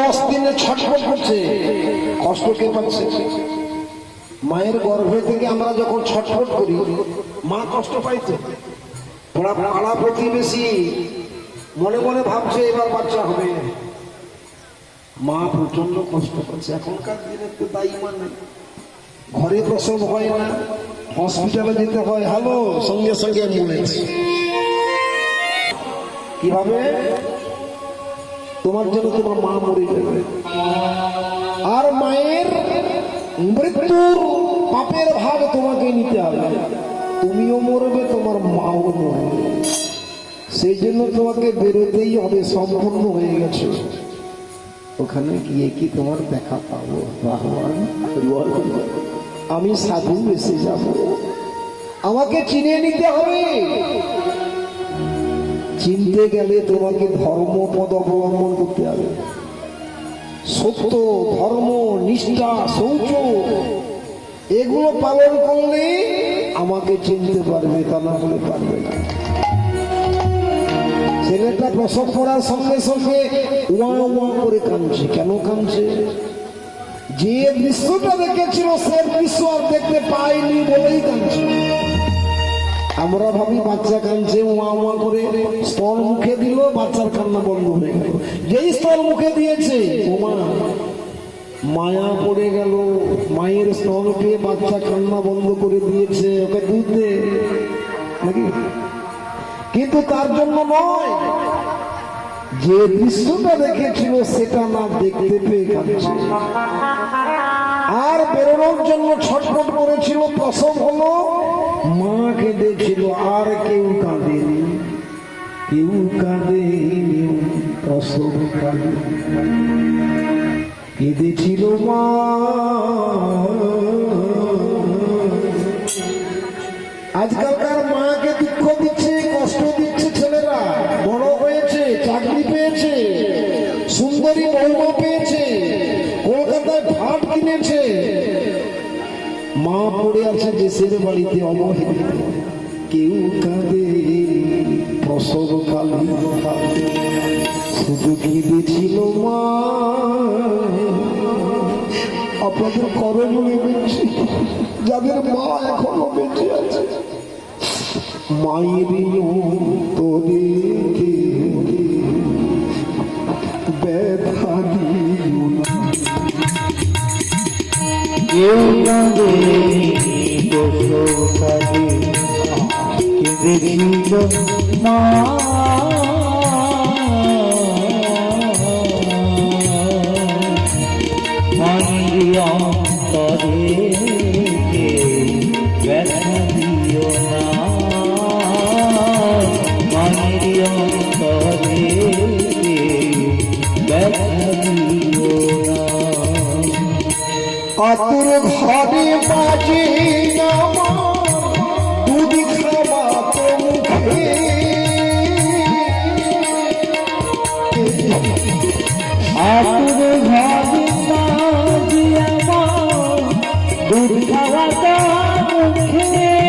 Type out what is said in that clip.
10 দিনে ছটফট করছে, কষ্ট কে পাচ্ছে? মায়ের গর্ভে থেকে আমরা যখন ছটফট করি মা কষ্ট পাইতো। পাড়া প্রতিবেশী মনে মনে ভাবছে এবার বাচ্চা হবে, মা প্রচন্ড কষ্ট পাচ্ছে। এখনকার দিনে তো তাই মানে ঘরে প্রসব হয় না, হসপিটালে যেতে হয়, হ্যালো সঙ্গে সঙ্গে অ্যাম্বুলেন্স। কিভাবে? তোমার জন্য তোমার মা মরে যাবে, আর মায়ের মৃত্যুর পাপের ভাগ তোমাকে নিতে হবে। তুমিও মরবে, তোমার মাও মরবে, সেই জন্য তোমাকে বেরোতেই হবে। সম্পূর্ণ হয়ে গেছে, ওখানে গিয়ে কি তোমার দেখা পাবো? ভগবান আমি সাধু এসে যাব, আমাকে চিনে নিতে হবে। চিনতে গেলে তোমাকে ধর্মপদ অবলম্বন করতে হবে। সত্য, ধর্ম, নিষ্ঠা, শৌচ এগুলো পালন করলে আমাকে চিনতে পারবে, তা না হলে পারবে না। ছেলেটা প্রসব করার সঙ্গে সঙ্গে ওয়া ওয়া করে কাঁদছে। কেন কাঁদছে? যে দৃশ্যটা দেখেছিল সে দৃশ্য আর দেখতে পাইনি বলেই কাঁদছে। আমরা ভাবি বাচ্চা কাঁদছে, ওয়া ওয়া করে স্তন মুখে দিল, বাচ্চার কান্না বন্ধ হয়ে গেল। যেই স্তন মুখে দিয়েছে ওমা মায়া পড়ে গেল, মায়ের স্তন পেয়ে বাচ্চা কান্না বন্ধ করে দিয়েছে, ওকে দুধ দে নাকি। কিন্তু তার জন্য নয়, যে দৃশ্যটা দেখেছিল সেটা না দেখতে পেয়ে কাঁদছে। আর বেরোনোর জন্য ছটফট করেছিল, প্রসব হলো, মা কেঁদেছিল, আর কেউ কাঁদেনি, কেউ কাঁদেনি, প্রসব কাঁদে কেঁদেছিল মা। আজকালকার মাকে দুঃখ দিচ্ছে, কষ্ট দিচ্ছে ছেলেরা। বড় হয়েছে, চাকরি পেয়েছে, সুন্দরী বৌমা পেয়েছে, কলকাতায় ফ্ল্যাট কিনেছে, মা পড়ে আছে দেশের বাড়িতে অবহেলিত। কেউ কাঁদে প্রসব কালে, শুধু কেঁদেছিল মা। আপনাদের করণীয় বেশি, যাদের মা এখনো বেঁচে আছে, মায়ের তোরে ব্যথা দিও না। কেউ কাঁদে প্রসব কালে, কেঁদেছিল মা। মায়ের অন্তরে ব্যথা দিও না, মায়ের অন্তরে ব্যথা দিও না। আতুর ঘরে বাজে দুধ খাওয়া তো মুখে, আতুর ঘরে বাজে আমার দুধ খাওয়া তো মুখে।